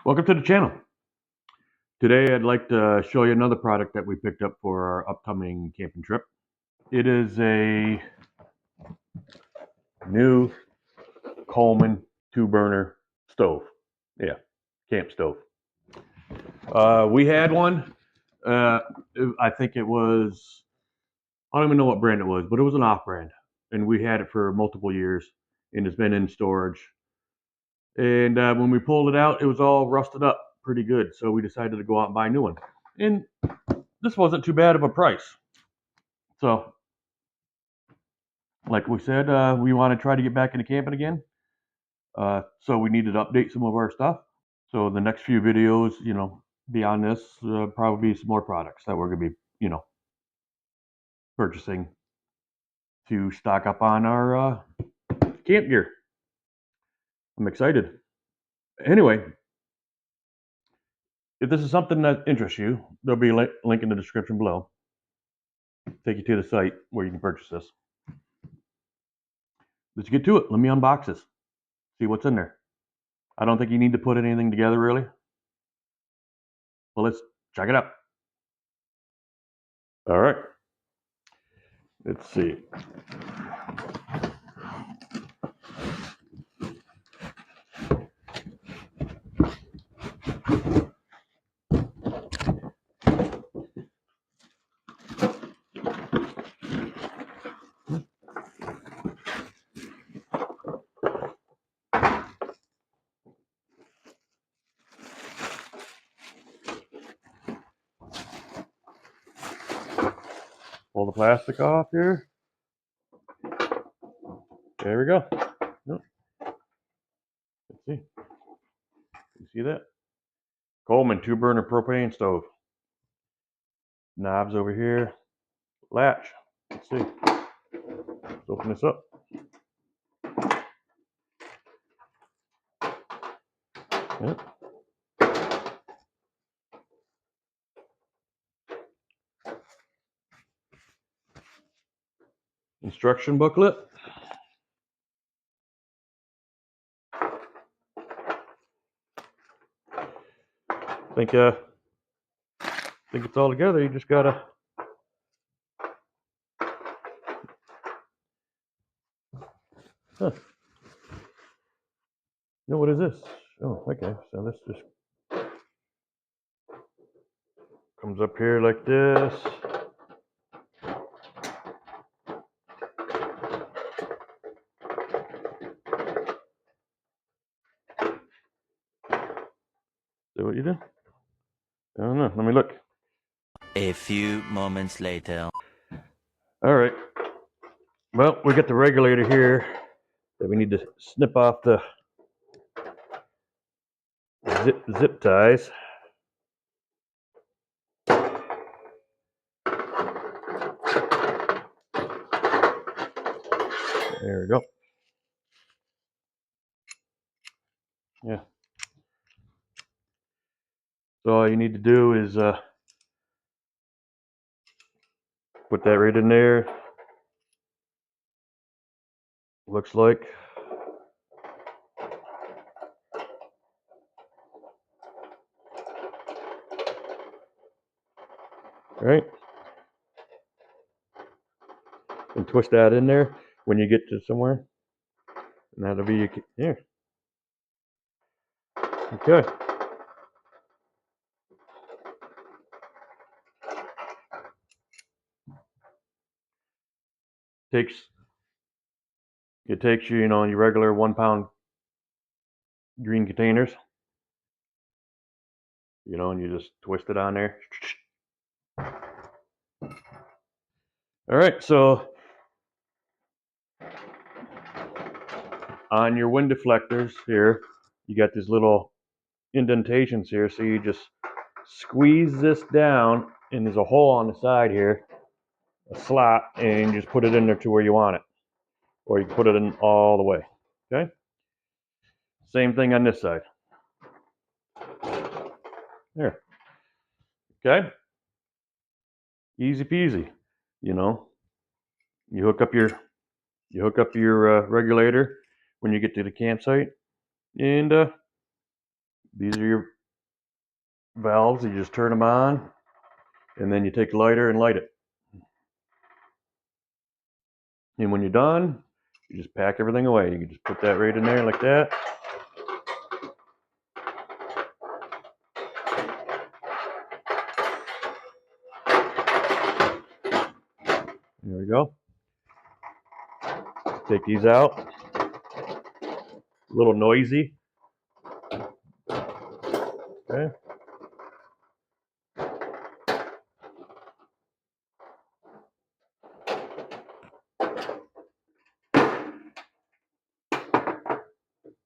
Welcome to the channel. Today I'd like to show you another product that we picked up for our upcoming camping trip. It is a new Coleman 2-burner stove. Yeah, camp stove. We had one. I think it was, I don't even know what brand it was, but it was an off brand. And we had it for multiple years and it's been in storage. And when we pulled it out, it was all rusted up pretty good. So we decided to go out and buy a new one. And this wasn't too bad of a price. So like we said, we want to try to get back into camping again. So we needed to update some of our stuff. So the next few videos, beyond this, probably be some more products that we're going to be, purchasing to stock up on our camp gear. I'm excited. Anyway, if this is something that interests you, there'll be a link in the description below. Take you to the site where you can purchase this. Let's get to it. Let me unbox this. See what's in there. I don't think you need to put anything together really. Well, let's check it out. All right. Let's see. Pull the plastic off here. There we go. Let's see. You see that? Coleman 2-burner propane stove. Knobs over here. Latch. Let's see. Let's open this up. Yep. Instruction booklet. Think it's all together. You just gotta. Huh. No, what is this? Oh, okay. So this just comes up here like this. Is that what you do? I don't know. Let me look. A few moments later. All right. Well, we got the regulator here that we need to snip off the zip ties. There we go. Yeah. So all you need to do is put that right in there. Looks like. Right. And twist that in there when you get to somewhere. And that'll be here. Okay. It takes you, your regular 1-pound green containers, and you just twist it on there. All right, so on your wind deflectors here, you got these little indentations here, so you just squeeze this down, and there's a hole on the side here, a slot, and you just put it in there to where you want it, or you can put it in all the way. Okay. Same thing on this side. There. Okay. Easy peasy. You hook up your regulator when you get to the campsite, and These are your valves. You just turn them on, and then you take the lighter and light it. And when you're done, you just pack everything away. You can just put that right in there like that. There we go. Take these out. A little noisy. Okay.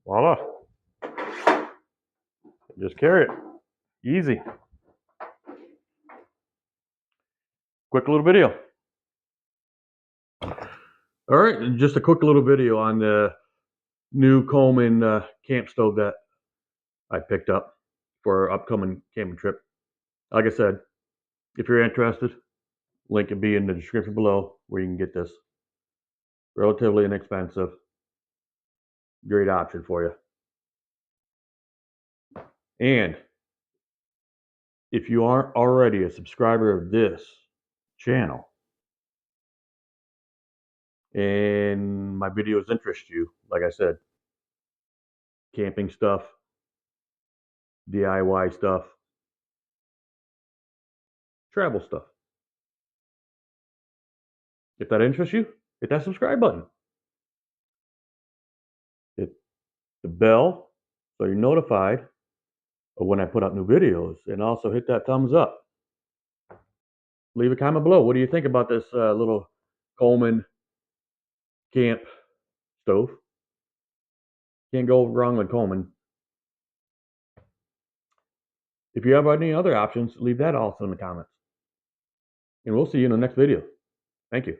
Voila. Just carry it. Easy. Quick little video. All right, just a quick little video on the new Coleman camp stove that I picked up for our upcoming camping trip. Like I said, if you're interested, link will be in the description below where you can get this. Relatively inexpensive. Great option for you. And if you aren't already a subscriber of this channel and my videos interest you, like I said, camping stuff, DIY stuff, travel stuff. If that interests you, hit that subscribe button. Hit the bell so you're notified of when I put out new videos, and also hit that thumbs up. Leave a comment below. What do you think about this little Coleman camp stove? Can't go wrong with Coleman. If you have any other options, leave that also in the comments. And we'll see you in the next video. Thank you.